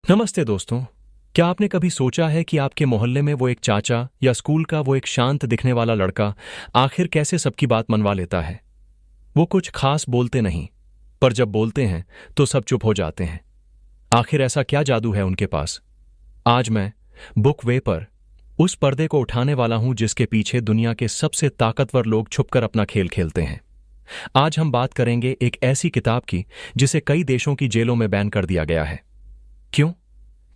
नमस्ते दोस्तों। क्या आपने कभी सोचा है कि आपके मोहल्ले में वो एक चाचा या स्कूल का वो एक शांत दिखने वाला लड़का आखिर कैसे सबकी बात मनवा लेता है। वो कुछ खास बोलते नहीं, पर जब बोलते हैं तो सब चुप हो जाते हैं। आखिर ऐसा क्या जादू है उनके पास। आज मैं बुक वे पर उस पर्दे को उठाने वाला हूं जिसके पीछे दुनिया के सबसे ताकतवर लोग छुपकर अपना खेल खेलते हैं। आज हम बात करेंगे एक ऐसी किताब की जिसे कई देशों की जेलों में बैन कर दिया गया है। क्यों?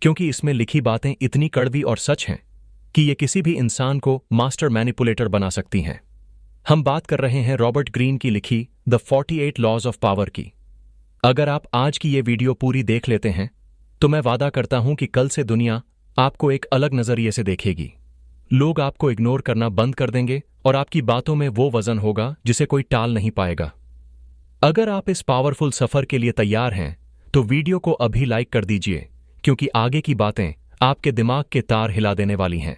क्योंकि इसमें लिखी बातें इतनी कड़वी और सच हैं कि ये किसी भी इंसान को मास्टर मैनिपुलेटर बना सकती हैं। हम बात कर रहे हैं रॉबर्ट ग्रीन की लिखी द 48 लॉज ऑफ पावर की। अगर आप आज की ये वीडियो पूरी देख लेते हैं तो मैं वादा करता हूं कि कल से दुनिया आपको एक अलग नजरिए से देखेगी। लोग आपको इग्नोर करना बंद कर देंगे और आपकी बातों में वो वजन होगा जिसे कोई टाल नहीं पाएगा। अगर आप इस पावरफुल सफर के लिए तैयार हैं तो वीडियो को अभी लाइक कर दीजिए, क्योंकि आगे की बातें आपके दिमाग के तार हिला देने वाली हैं।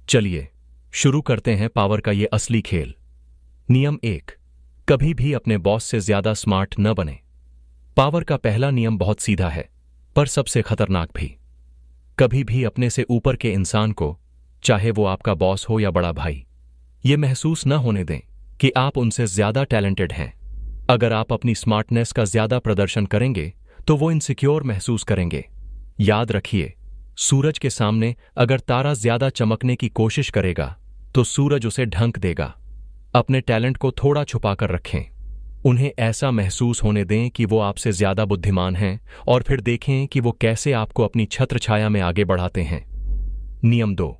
चलिए शुरू करते हैं पावर का ये असली खेल। नियम 1, कभी भी अपने बॉस से ज्यादा स्मार्ट न बने। पावर का पहला नियम बहुत सीधा है, पर सबसे खतरनाक भी। कभी भी अपने से ऊपर के इंसान को, चाहे वो आपका बॉस हो या बड़ा भाई, ये महसूस न होने दें कि आप उनसे ज्यादा टैलेंटेड हैं। अगर आप अपनी स्मार्टनेस का ज्यादा प्रदर्शन करेंगे तो वो इनसिक्योर महसूस करेंगे। याद रखिए, सूरज के सामने अगर तारा ज्यादा चमकने की कोशिश करेगा तो सूरज उसे ढंक देगा। अपने टैलेंट को थोड़ा छुपा कर रखें। उन्हें ऐसा महसूस होने दें कि वो आपसे ज्यादा बुद्धिमान हैं और फिर देखें कि वो कैसे आपको अपनी छत्रछाया में आगे बढ़ाते हैं। नियम 2,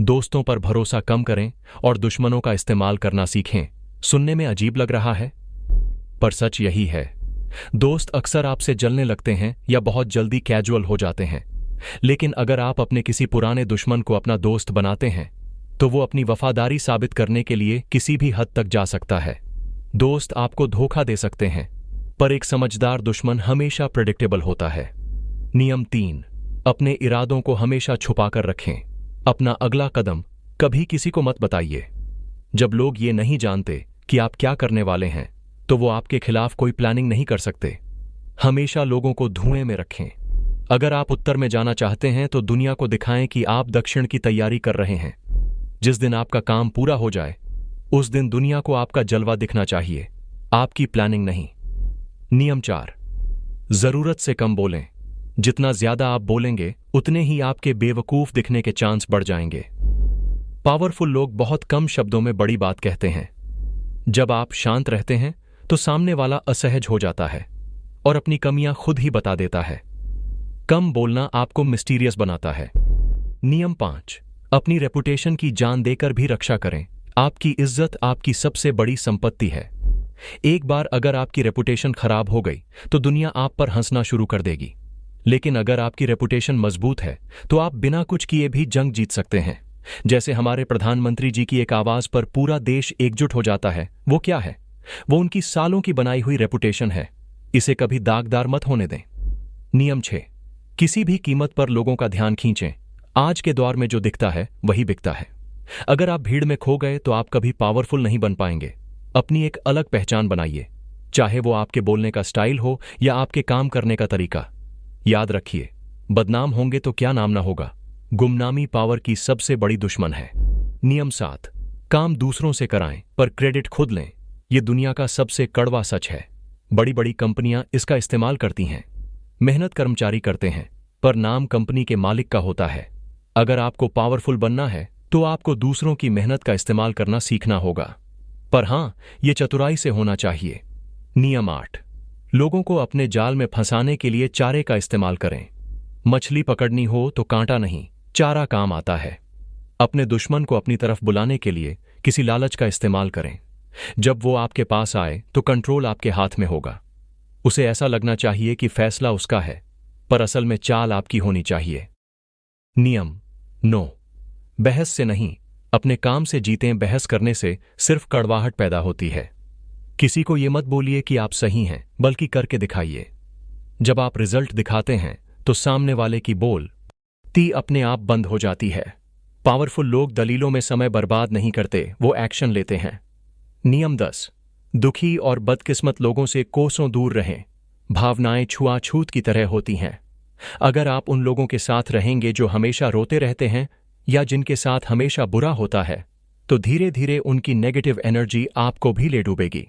दोस्तों पर भरोसा कम करें और दुश्मनों का इस्तेमाल करना सीखें। सुनने में अजीब लग रहा है, पर सच यही है। दोस्त अक्सर आपसे जलने लगते हैं या बहुत जल्दी कैजुअल हो जाते हैं, लेकिन अगर आप अपने किसी पुराने दुश्मन को अपना दोस्त बनाते हैं तो वो अपनी वफादारी साबित करने के लिए किसी भी हद तक जा सकता है। दोस्त आपको धोखा दे सकते हैं, पर एक समझदार दुश्मन हमेशा प्रेडिक्टेबल होता है। नियम 3, अपने इरादों को हमेशा छुपा कर रखें। अपना अगला कदम कभी किसी को मत बताइए। जब लोग ये नहीं जानते कि आप क्या करने वाले हैं तो वो आपके खिलाफ कोई प्लानिंग नहीं कर सकते। हमेशा लोगों को धुएं में रखें। अगर आप उत्तर में जाना चाहते हैं तो दुनिया को दिखाएं कि आप दक्षिण की तैयारी कर रहे हैं। जिस दिन आपका काम पूरा हो जाए उस दिन दुनिया को आपका जलवा दिखना चाहिए, आपकी प्लानिंग नहीं। नियम 4, जरूरत से कम बोलें। जितना ज्यादा आप बोलेंगे उतने ही आपके बेवकूफ दिखने के चांस बढ़ जाएंगे। पावरफुल लोग बहुत कम शब्दों में बड़ी बात कहते हैं। जब आप शांत रहते हैं तो सामने वाला असहज हो जाता है और अपनी कमियां खुद ही बता देता है। कम बोलना आपको मिस्टीरियस बनाता है। नियम 5, अपनी रेपुटेशन की जान देकर भी रक्षा करें। आपकी इज्जत आपकी सबसे बड़ी संपत्ति है। एक बार अगर आपकी रेपुटेशन खराब हो गई तो दुनिया आप पर हंसना शुरू कर देगी, लेकिन अगर आपकी रेपुटेशन मजबूत है तो आप बिना कुछ किए भी जंग जीत सकते हैं। जैसे हमारे प्रधानमंत्री जी की एक आवाज पर पूरा देश एकजुट हो जाता है। वो क्या है? वो उनकी सालों की बनाई हुई रेपुटेशन है। इसे कभी दागदार मत होने दें। नियम 6, किसी भी कीमत पर लोगों का ध्यान खींचें। आज के दौर में जो दिखता है वही बिकता है। अगर आप भीड़ में खो गए तो आप कभी पावरफुल नहीं बन पाएंगे। अपनी एक अलग पहचान बनाइए, चाहे वो आपके बोलने का स्टाइल हो या आपके काम करने का तरीका। याद रखिए, बदनाम होंगे तो क्या नाम ना होगा। गुमनामी पावर की सबसे बड़ी दुश्मन है। नियम 7, काम दूसरों से कराएं पर क्रेडिट खुद लें। यह दुनिया का सबसे कड़वा सच है। बड़ी बड़ी कंपनियां इसका इस्तेमाल करती हैं। मेहनत कर्मचारी करते हैं, पर नाम कंपनी के मालिक का होता है। अगर आपको पावरफुल बनना है तो आपको दूसरों की मेहनत का इस्तेमाल करना सीखना होगा, पर हां, यह चतुराई से होना चाहिए। नियम 8, लोगों को अपने जाल में फंसाने के लिए चारे का इस्तेमाल करें। मछली पकड़नी हो तो कांटा नहीं, चारा काम आता है। अपने दुश्मन को अपनी तरफ बुलाने के लिए किसी लालच का इस्तेमाल करें। जब वो आपके पास आए तो कंट्रोल आपके हाथ में होगा। उसे ऐसा लगना चाहिए कि फैसला उसका है, पर असल में चाल आपकी होनी चाहिए। नियम 9, बहस से नहीं, अपने काम से जीतें। बहस करने से सिर्फ कड़वाहट पैदा होती है। किसी को यह मत बोलिए कि आप सही हैं, बल्कि करके दिखाइए। जब आप रिजल्ट दिखाते हैं तो सामने वाले की बोलती अपने आप बंद हो जाती है। पावरफुल लोग दलीलों में समय बर्बाद नहीं करते, वो एक्शन लेते हैं। नियम 10, दुखी और बदकिस्मत लोगों से कोसों दूर रहें। भावनाएं छुआछूत की तरह होती हैं। अगर आप उन लोगों के साथ रहेंगे जो हमेशा रोते रहते हैं या जिनके साथ हमेशा बुरा होता है, तो धीरे धीरे उनकी नेगेटिव एनर्जी आपको भी ले डूबेगी।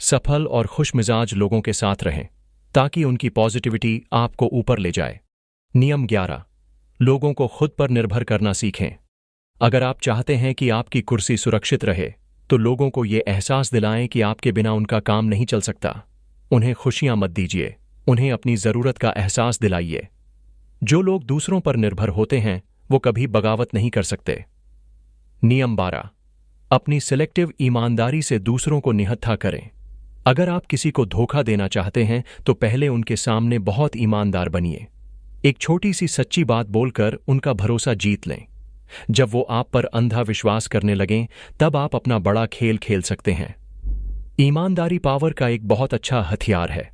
सफल और खुशमिजाज लोगों के साथ रहें ताकि उनकी पॉजिटिविटी आपको ऊपर ले जाए। नियम 11, लोगों को खुद पर निर्भर करना सीखें। अगर आप चाहते हैं कि आपकी कुर्सी सुरक्षित रहे, तो लोगों को यह एहसास दिलाएं कि आपके बिना उनका काम नहीं चल सकता। उन्हें खुशियां मत दीजिए, उन्हें अपनी जरूरत का एहसास दिलाइए। जो लोग दूसरों पर निर्भर होते हैं वो कभी बगावत नहीं कर सकते। नियम 12, अपनी सिलेक्टिव ईमानदारी से दूसरों को निहत्था करें। अगर आप किसी को धोखा देना चाहते हैं तो पहले उनके सामने बहुत ईमानदार बनिए। एक छोटी सी सच्ची बात बोलकर उनका भरोसा जीत लें। जब वो आप पर अंधा विश्वास करने लगें, तब आप अपना बड़ा खेल खेल सकते हैं। ईमानदारी पावर का एक बहुत अच्छा हथियार है।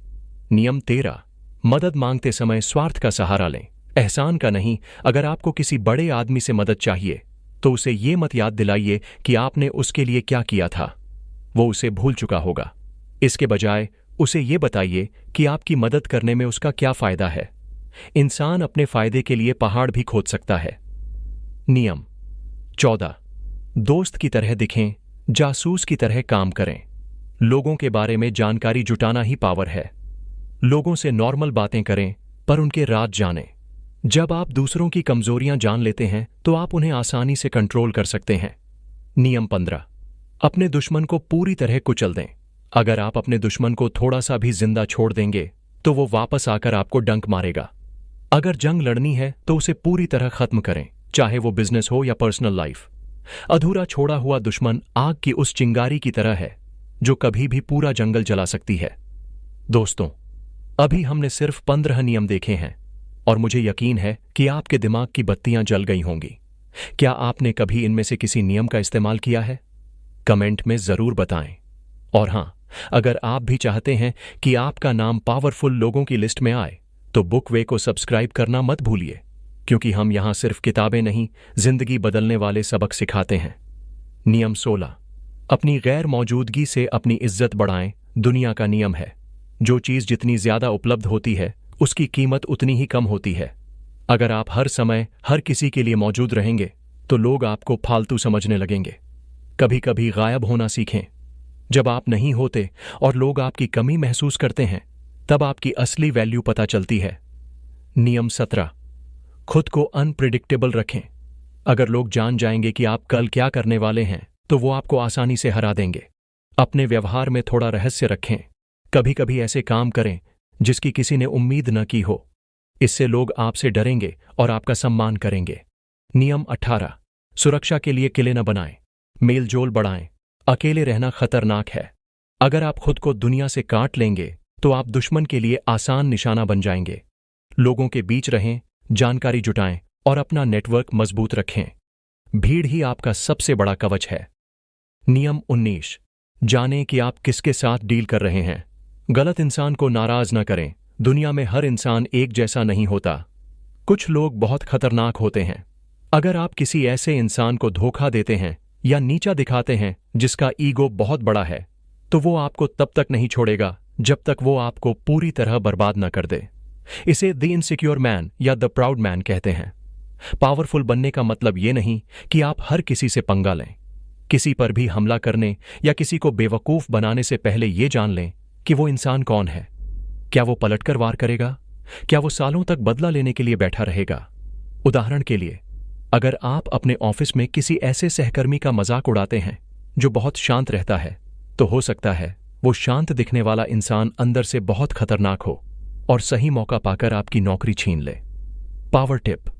नियम 13, मदद मांगते समय स्वार्थ का सहारा लें, एहसान का नहीं। अगर आपको किसी बड़े आदमी से मदद चाहिए तो उसे ये मत याद दिलाइए कि आपने उसके लिए क्या किया था, वो उसे भूल चुका होगा। इसके बजाय उसे ये बताइए कि आपकी मदद करने में उसका क्या फायदा है। इंसान अपने फायदे के लिए पहाड़ भी खोद सकता है। नियम 14, दोस्त की तरह दिखें, जासूस की तरह काम करें। लोगों के बारे में जानकारी जुटाना ही पावर है। लोगों से नॉर्मल बातें करें पर उनके राज जानें। जब आप दूसरों की कमजोरियां जान लेते हैं तो आप उन्हें आसानी से कंट्रोल कर सकते हैं। नियम 15, अपने दुश्मन को पूरी तरह कुचल दें। अगर आप अपने दुश्मन को थोड़ा सा भी जिंदा छोड़ देंगे तो वो वापस आकर आपको डंक मारेगा। अगर जंग लड़नी है तो उसे पूरी तरह खत्म करें, चाहे वो बिजनेस हो या पर्सनल लाइफ। अधूरा छोड़ा हुआ दुश्मन आग की उस चिंगारी की तरह है जो कभी भी पूरा जंगल जला सकती है। दोस्तों, अभी हमने सिर्फ 15 नियम देखे हैं और मुझे यकीन है कि आपके दिमाग की बत्तियां जल गई होंगी। क्या आपने कभी इनमें से किसी नियम का इस्तेमाल किया है? कमेंट में जरूर बताएं। और हां, अगर आप भी चाहते हैं कि आपका नाम पावरफुल लोगों की लिस्ट में आए, तो बुकवे को सब्सक्राइब करना मत भूलिए, क्योंकि हम यहां सिर्फ किताबें नहीं, जिंदगी बदलने वाले सबक सिखाते हैं। नियम 16, अपनी गैर मौजूदगी से अपनी इज्जत बढ़ाएं। दुनिया का नियम है, जो चीज जितनी ज्यादा उपलब्ध होती है उसकी कीमत उतनी ही कम होती है। अगर आप हर समय हर किसी के लिए मौजूद रहेंगे तो लोग आपको फालतू समझने लगेंगे। कभी कभी गायब होना सीखें। जब आप नहीं होते और लोग आपकी कमी महसूस करते हैं, तब आपकी असली वैल्यू पता चलती है। नियम 17, खुद को अनप्रिडिक्टेबल रखें। अगर लोग जान जाएंगे कि आप कल क्या करने वाले हैं तो वो आपको आसानी से हरा देंगे। अपने व्यवहार में थोड़ा रहस्य रखें। कभी कभी ऐसे काम करें जिसकी किसी ने उम्मीद न की हो। इससे लोग आपसे डरेंगे और आपका सम्मान करेंगे। नियम 18, सुरक्षा के लिए किले न बनाएं, मेल जोल बढ़ाएं। अकेले रहना खतरनाक है। अगर आप खुद को दुनिया से काट लेंगे तो आप दुश्मन के लिए आसान निशाना बन जाएंगे। लोगों के बीच रहें, जानकारी जुटाएं और अपना नेटवर्क मजबूत रखें। भीड़ ही आपका सबसे बड़ा कवच है। नियम 19, जानें कि आप किसके साथ डील कर रहे हैं। गलत इंसान को नाराज न करें। दुनिया में हर इंसान एक जैसा नहीं होता। कुछ लोग बहुत खतरनाक होते हैं। अगर आप किसी ऐसे इंसान को धोखा देते हैं या नीचा दिखाते हैं जिसका ईगो बहुत बड़ा है, तो वो आपको तब तक नहीं छोड़ेगा जब तक वो आपको पूरी तरह बर्बाद न कर दे। इसे द इनसिक्योर मैन या द प्राउड मैन कहते हैं। पावरफुल बनने का मतलब ये नहीं कि आप हर किसी से पंगा लें। किसी पर भी हमला करने या किसी को बेवकूफ बनाने से पहले ये जान लें कि वो इंसान कौन है। क्या वो पलटकर वार करेगा? क्या वो सालों तक बदला लेने के लिए बैठा रहेगा? उदाहरण के लिए, अगर आप अपने ऑफिस में किसी ऐसे सहकर्मी का मजाक उड़ाते हैं जो बहुत शांत रहता है, तो हो सकता है वो शांत दिखने वाला इंसान अंदर से बहुत खतरनाक हो और सही मौका पाकर आपकी नौकरी छीन ले। पावर टिप,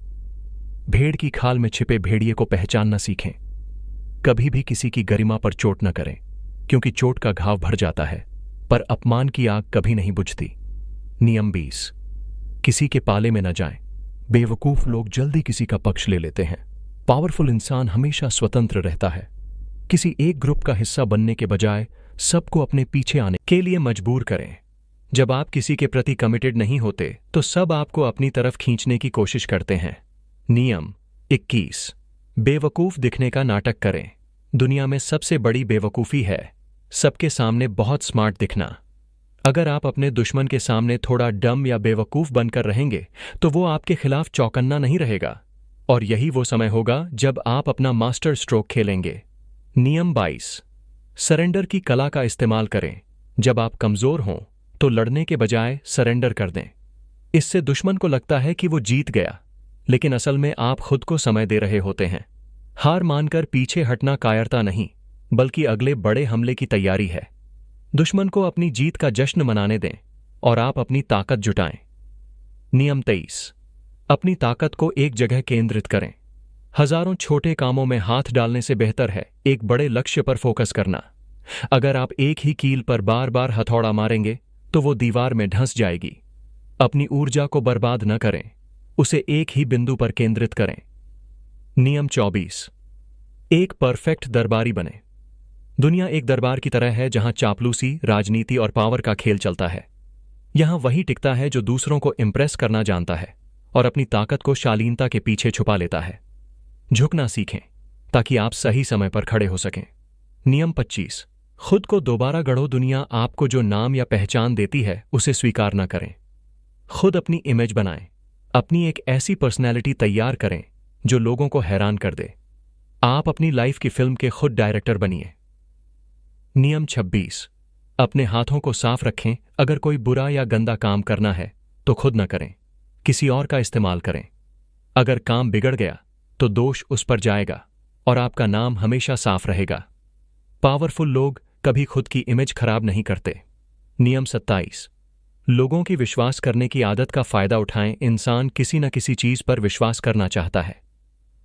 भेड़ की खाल में छिपे भेड़िए को पहचानना सीखें। कभी भी किसी की गरिमा पर चोट न करें, क्योंकि चोट का घाव भर जाता है पर अपमान की आग कभी नहीं बुझती। नियम 20, किसी के पाले में न जाएं। बेवकूफ लोग जल्दी किसी का पक्ष ले लेते हैं। पावरफुल इंसान हमेशा स्वतंत्र रहता है। किसी एक ग्रुप का हिस्सा बनने के बजाय सबको अपने पीछे आने के लिए मजबूर करें। जब आप किसी के प्रति कमिटेड नहीं होते तो सब आपको अपनी तरफ खींचने की कोशिश करते हैं। नियम 21, बेवकूफ दिखने का नाटक करें। दुनिया में सबसे बड़ी बेवकूफी है सबके सामने बहुत स्मार्ट दिखना। अगर आप अपने दुश्मन के सामने थोड़ा डम या बेवकूफ बनकर रहेंगे तो वो आपके खिलाफ चौकन्ना नहीं रहेगा, और यही वो समय होगा जब आप अपना मास्टर स्ट्रोक खेलेंगे। नियम 22। सरेंडर की कला का इस्तेमाल करें। जब आप कमजोर हों तो लड़ने के बजाय सरेंडर कर दें। इससे दुश्मन को लगता है कि वो जीत गया, लेकिन असल में आप खुद को समय दे रहे होते हैं। हार मानकर पीछे हटना कायरता नहीं, बल्कि अगले बड़े हमले की तैयारी है। दुश्मन को अपनी जीत का जश्न मनाने दें और आप अपनी ताकत जुटाएं। नियम 23। अपनी ताकत को एक जगह केंद्रित करें। हजारों छोटे कामों में हाथ डालने से बेहतर है एक बड़े लक्ष्य पर फोकस करना। अगर आप एक ही कील पर बार बार हथौड़ा मारेंगे तो वो दीवार में धंस जाएगी। अपनी ऊर्जा को बर्बाद न करें, उसे एक ही बिंदु पर केंद्रित करें। नियम 24। एक परफेक्ट दरबारी बने। दुनिया एक दरबार की तरह है जहां चापलूसी, राजनीति और पावर का खेल चलता है। यहां वही टिकता है जो दूसरों को इंप्रेस करना जानता है और अपनी ताकत को शालीनता के पीछे छुपा लेता है। झुकना सीखें ताकि आप सही समय पर खड़े हो सकें। नियम 25। खुद को दोबारा गढ़ो। दुनिया आपको जो नाम या पहचान देती है उसे स्वीकार न करें। खुद अपनी इमेज बनाएं। अपनी एक ऐसी पर्सनैलिटी तैयार करें जो लोगों को हैरान कर दे। आप अपनी लाइफ की फिल्म के खुद डायरेक्टर बनिए। नियम 26। अपने हाथों को साफ रखें। अगर कोई बुरा या गंदा काम करना है तो खुद न करें, किसी और का इस्तेमाल करें। अगर काम बिगड़ गया तो दोष उस पर जाएगा और आपका नाम हमेशा साफ रहेगा। पावरफुल लोग कभी खुद की इमेज खराब नहीं करते। नियम 27। लोगों की विश्वास करने की आदत का फायदा उठाएं। इंसान किसी न किसी चीज पर विश्वास करना चाहता है।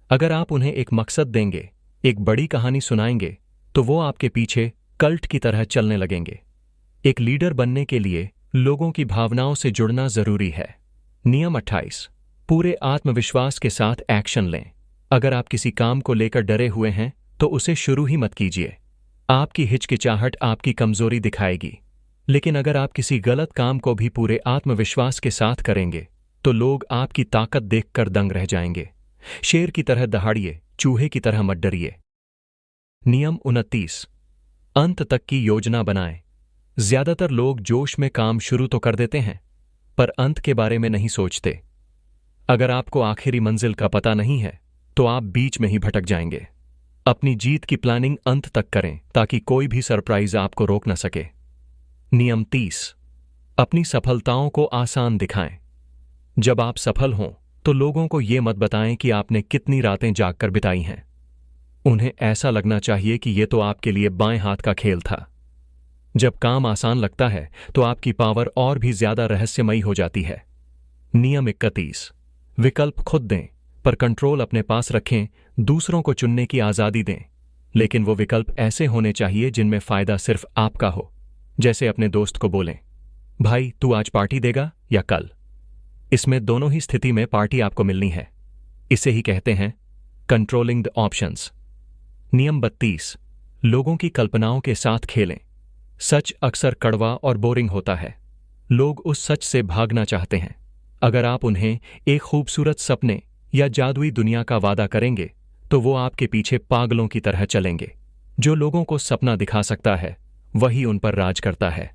अगर आप उन्हें एक मकसद देंगे, एक बड़ी कहानी सुनाएंगे, तो वो आपके पीछे कल्ट की तरह चलने लगेंगे। एक लीडर बनने के लिए लोगों की भावनाओं से जुड़ना जरूरी है। नियम 28। पूरे आत्मविश्वास के साथ एक्शन लें। अगर आप किसी काम को लेकर डरे हुए हैं तो उसे शुरू ही मत कीजिए। आपकी हिचकिचाहट आपकी कमजोरी दिखाएगी। लेकिन अगर आप किसी गलत काम को भी पूरे आत्मविश्वास के साथ करेंगे तो लोग आपकी ताकत देखकर दंग रह जाएंगे। शेर की तरह दहाड़िए, चूहे की तरह मत डरिए। नियम 29। अंत तक की योजना बनाएं। ज्यादातर लोग जोश में काम शुरू तो कर देते हैं, पर अंत के बारे में नहीं सोचते। अगर आपको आखिरी मंजिल का पता नहीं है तो आप बीच में ही भटक जाएंगे। अपनी जीत की प्लानिंग अंत तक करें ताकि कोई भी सरप्राइज आपको रोक न सके। नियम 30। अपनी सफलताओं को आसान दिखाएं। जब आप सफल हों तो लोगों को यह मत बताएं कि आपने कितनी रातें जागकर बिताई हैं। उन्हें ऐसा लगना चाहिए कि यह तो आपके लिए बाएं हाथ का खेल था। जब काम आसान लगता है तो आपकी पावर और भी ज्यादा रहस्यमयी हो जाती है। नियम 31। विकल्प खुद दें, पर कंट्रोल अपने पास रखें। दूसरों को चुनने की आजादी दें, लेकिन वो विकल्प ऐसे होने चाहिए जिनमें फायदा सिर्फ आपका हो। जैसे अपने दोस्त को बोलें, भाई तू आज पार्टी देगा या कल। इसमें दोनों ही स्थिति में पार्टी आपको मिलनी है। इसे ही कहते हैं कंट्रोलिंग द ऑप्शंस। नियम 32। लोगों की कल्पनाओं के साथ खेलें। सच अक्सर कड़वा और बोरिंग होता है। लोग उस सच से भागना चाहते हैं। अगर आप उन्हें एक खूबसूरत सपने या जादुई दुनिया का वादा करेंगे तो वो आपके पीछे पागलों की तरह चलेंगे। जो लोगों को सपना दिखा सकता है वही उन पर राज करता है।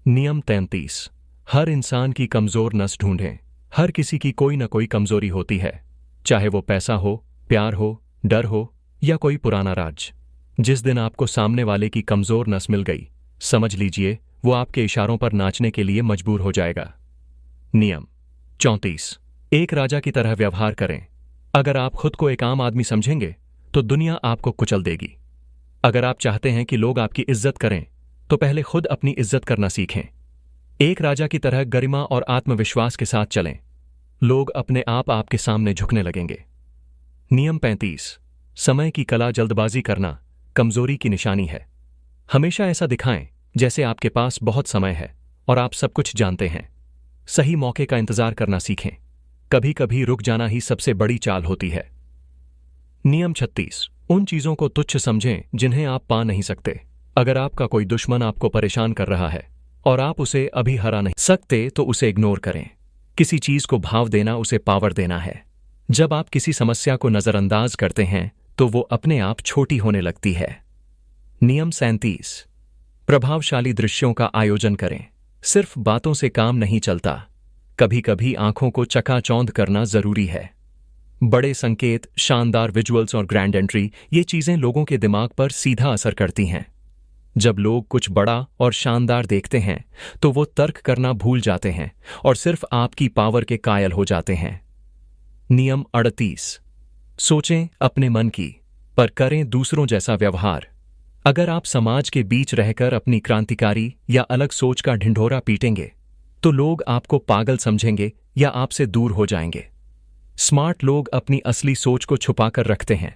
नियम 33। हर इंसान की कमजोर नस ढूंढें। हर किसी की कोई न कोई कमजोरी होती है, चाहे वो पैसा हो, प्यार हो, डर हो या कोई पुराना राज। जिस दिन आपको सामने वाले की कमजोर नस मिल गई, समझ लीजिए वो आपके इशारों पर नाचने के लिए मजबूर हो जाएगा। नियम 34। एक राजा की तरह व्यवहार करें। अगर आप खुद को एक आम आदमी समझेंगे तो दुनिया आपको कुचल देगी। अगर आप चाहते हैं कि लोग आपकी इज्जत करें तो पहले खुद अपनी इज्जत करना सीखें। एक राजा की तरह गरिमा और आत्मविश्वास के साथ चलें। लोग अपने आप आपके सामने झुकने लगेंगे। नियम 35। समय की कला जल्दबाजी करना कमजोरी की निशानी है। हमेशा ऐसा दिखाएं जैसे आपके पास बहुत समय है और आप सब कुछ जानते हैं। सही मौके का इंतजार करना सीखें। कभी कभी रुक जाना ही सबसे बड़ी चाल होती है। नियम 36। उन चीजों को तुच्छ समझें जिन्हें आप पा नहीं सकते। अगर आपका कोई दुश्मन आपको परेशान कर रहा है और आप उसे अभी हरा नहीं सकते तो उसे इग्नोर करें। किसी चीज को भाव देना उसे पावर देना है। जब आप किसी समस्या को नजरअंदाज करते हैं तो वो अपने आप छोटी होने लगती है। नियम 37। प्रभावशाली दृश्यों का आयोजन करें। सिर्फ बातों से काम नहीं चलता, कभी कभी आंखों को चकाचौंध करना जरूरी है। बड़े संकेत, शानदार विजुअल्स और ग्रैंड एंट्री, ये चीजें लोगों के दिमाग पर सीधा असर करती हैं। जब लोग कुछ बड़ा और शानदार देखते हैं तो वो तर्क करना भूल जाते हैं और सिर्फ आपकी पावर के कायल हो जाते हैं। नियम 38। सोचें अपने मन की, पर करें दूसरों जैसा व्यवहार। अगर आप समाज के बीच रहकर अपनी क्रांतिकारी या अलग सोच का ढिंढोरा पीटेंगे तो लोग आपको पागल समझेंगे या आपसे दूर हो जाएंगे। स्मार्ट लोग अपनी असली सोच को छुपाकर रखते हैं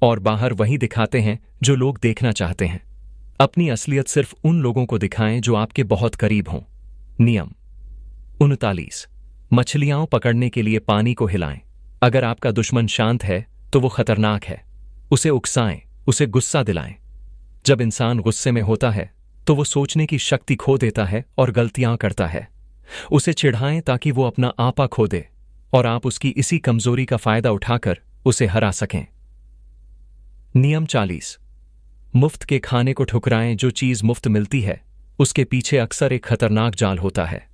और बाहर वही दिखाते हैं जो लोग देखना चाहते हैं। अपनी असलियत सिर्फ उन लोगों को दिखाएं जो आपके बहुत करीब हों। नियम 39। मछलियां पकड़ने के लिए पानी को हिलाएं। अगर आपका दुश्मन शांत है तो वो खतरनाक है। उसे उकसाएं, उसे गुस्सा दिलाएं। जब इंसान गुस्से में होता है तो वो सोचने की शक्ति खो देता है और गलतियां करता है। उसे चिढ़ाएं ताकि वो अपना आपा खो दे और आप उसकी इसी कमजोरी का फायदा उठाकर उसे हरा सकें। नियम 40। मुफ्त के खाने को ठुकराएं। जो चीज मुफ्त मिलती है उसके पीछे अक्सर एक खतरनाक जाल होता है।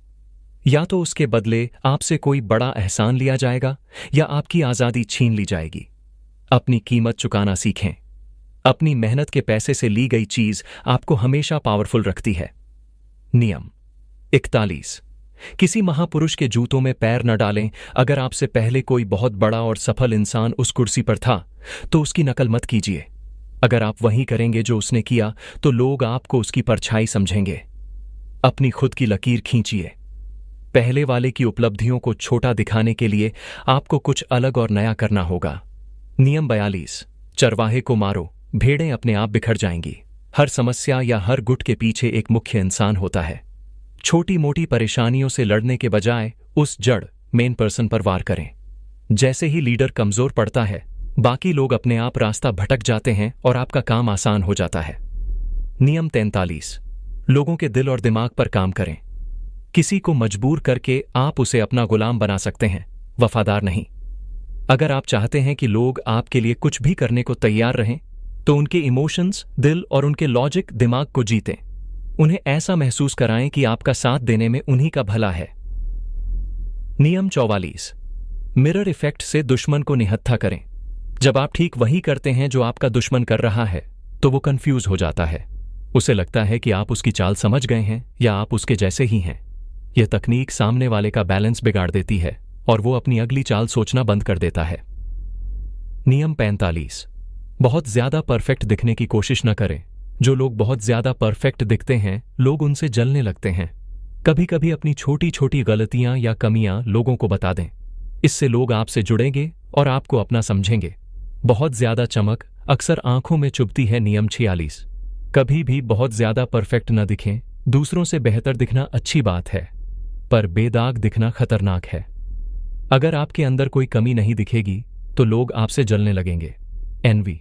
या तो उसके बदले आपसे कोई बड़ा एहसान लिया जाएगा या आपकी आजादी छीन ली जाएगी। अपनी कीमत चुकाना सीखें। अपनी मेहनत के पैसे से ली गई चीज आपको हमेशा पावरफुल रखती है। नियम 41। किसी महापुरुष के जूतों में पैर न डालें। अगर आपसे पहले कोई बहुत बड़ा और सफल इंसान उस कुर्सी पर था तो उसकी नकल मत कीजिए। अगर आप वही करेंगे जो उसने किया तो लोग आपको उसकी परछाई समझेंगे। अपनी खुद की लकीर खींचिए। पहले वाले की उपलब्धियों को छोटा दिखाने के लिए आपको कुछ अलग और नया करना होगा। नियम 42। चरवाहे को मारो, भेड़ें अपने आप बिखर जाएंगी। हर समस्या या हर गुट के पीछे एक मुख्य इंसान होता है। छोटी मोटी परेशानियों से लड़ने के बजाय उस जड़ मेन पर्सन पर वार करें। जैसे ही लीडर कमजोर पड़ता है बाकी लोग अपने आप रास्ता भटक जाते हैं और आपका काम आसान हो जाता है। नियम 43। लोगों के दिल और दिमाग पर काम करें। किसी को मजबूर करके आप उसे अपना गुलाम बना सकते हैं, वफादार नहीं। अगर आप चाहते हैं कि लोग आपके लिए कुछ भी करने को तैयार रहें तो उनके इमोशंस, दिल और उनके लॉजिक दिमाग को जीतें। उन्हें ऐसा महसूस कराएं कि आपका साथ देने में उन्हीं का भला है। नियम 44। मिरर इफेक्ट से दुश्मन को निहत्था करें। जब आप ठीक वही करते हैं जो आपका दुश्मन कर रहा है तो वो कंफ्यूज हो जाता है। उसे लगता है कि आप उसकी चाल समझ गए हैं या आप उसके जैसे ही हैं। यह तकनीक सामने वाले का बैलेंस बिगाड़ देती है और वो अपनी अगली चाल सोचना बंद कर देता है। नियम 45। बहुत ज्यादा परफेक्ट दिखने की कोशिश न करें। जो लोग बहुत ज्यादा परफेक्ट दिखते हैं लोग उनसे जलने लगते हैं। कभी कभी अपनी छोटी छोटी गलतियां या कमियां लोगों को बता दें। इससे लोग आपसे जुड़ेंगे और आपको अपना समझेंगे। बहुत ज्यादा चमक अक्सर आंखों में चुभती है। नियम 46। कभी भी बहुत ज्यादा परफेक्ट न दिखें। दूसरों से बेहतर दिखना अच्छी बात है, पर बेदाग दिखना खतरनाक है। अगर आपके अंदर कोई कमी नहीं दिखेगी तो लोग आपसे जलने लगेंगे। एनवी।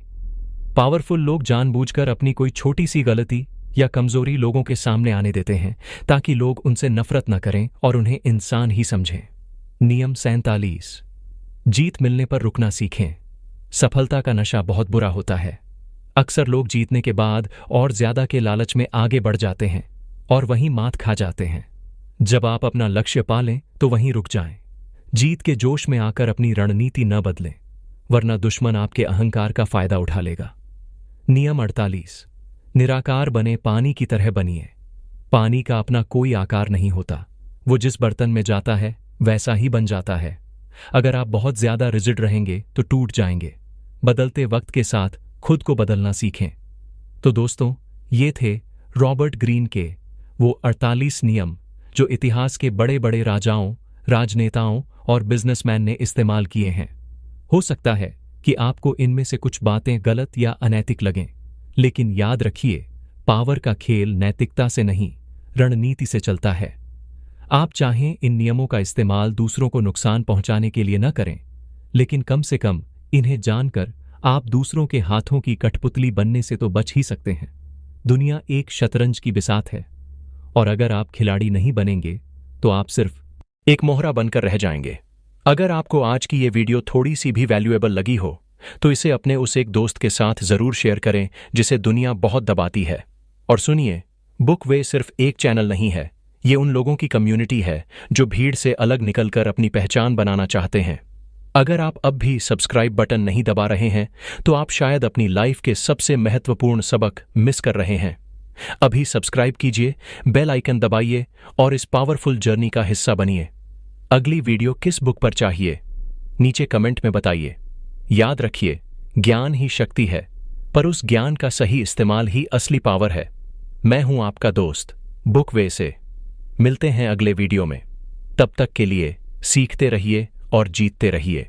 पावरफुल लोग जानबूझकर अपनी कोई छोटी सी गलती या कमजोरी लोगों के सामने आने देते हैं ताकि लोग उनसे नफरत न करें और उन्हें इंसान ही समझें। नियम 47। जीत मिलने पर रुकना सीखें। सफलता का नशा बहुत बुरा होता है। अक्सर लोग जीतने के बाद और ज्यादा के लालच में आगे बढ़ जाते हैं और वहीं मात खा जाते हैं। जब आप अपना लक्ष्य पा लें तो वहीं रुक जाएं। जीत के जोश में आकर अपनी रणनीति न बदलें, वरना दुश्मन आपके अहंकार का फायदा उठा लेगा। नियम 48। निराकार बने, पानी की तरह बनिए। पानी का अपना कोई आकार नहीं होता। वो जिस बर्तन में जाता है वैसा ही बन जाता है। अगर आप बहुत ज्यादा रिजिड रहेंगे तो टूट जाएंगे। बदलते वक्त के साथ खुद को बदलना सीखें। तो दोस्तों, ये थे रॉबर्ट ग्रीन के वो 48 नियम जो इतिहास के बड़े बड़े राजाओं, राजनेताओं और बिजनेसमैन ने इस्तेमाल किए हैं। हो सकता है कि आपको इनमें से कुछ बातें गलत या अनैतिक लगें, लेकिन याद रखिए, पावर का खेल नैतिकता से नहीं, रणनीति से चलता है। आप चाहें इन नियमों का इस्तेमाल दूसरों को नुकसान पहुंचाने के लिए न करें, लेकिन कम से कम इन्हें जानकर आप दूसरों के हाथों की कठपुतली बनने से तो बच ही सकते हैं। दुनिया एक शतरंज की बिसात है और अगर आप खिलाड़ी नहीं बनेंगे तो आप सिर्फ एक मोहरा बनकर रह जाएंगे। अगर आपको आज की ये वीडियो थोड़ी सी भी वैल्यूएबल लगी हो तो इसे अपने उस एक दोस्त के साथ जरूर शेयर करें जिसे दुनिया बहुत दबाती है। और सुनिए, बुक वे सिर्फ एक चैनल नहीं है, ये उन लोगों की कम्युनिटी है जो भीड़ से अलग निकलकर अपनी पहचान बनाना चाहते हैं। अगर आप अब भी सब्सक्राइब बटन नहीं दबा रहे हैं तो आप शायद अपनी लाइफ के सबसे महत्वपूर्ण सबक मिस कर रहे हैं। अभी सब्सक्राइब कीजिए, बेल आइकन दबाइए और इस पावरफुल जर्नी का हिस्सा बनिए। अगली वीडियो किस बुक पर चाहिए, नीचे कमेंट में बताइए। याद रखिए, ज्ञान ही शक्ति है, पर उस ज्ञान का सही इस्तेमाल ही असली पावर है। मैं हूं आपका दोस्त बुक वे से। मिलते हैं अगले वीडियो में। तब तक के लिए सीखते रहिए और जीतते रहिए।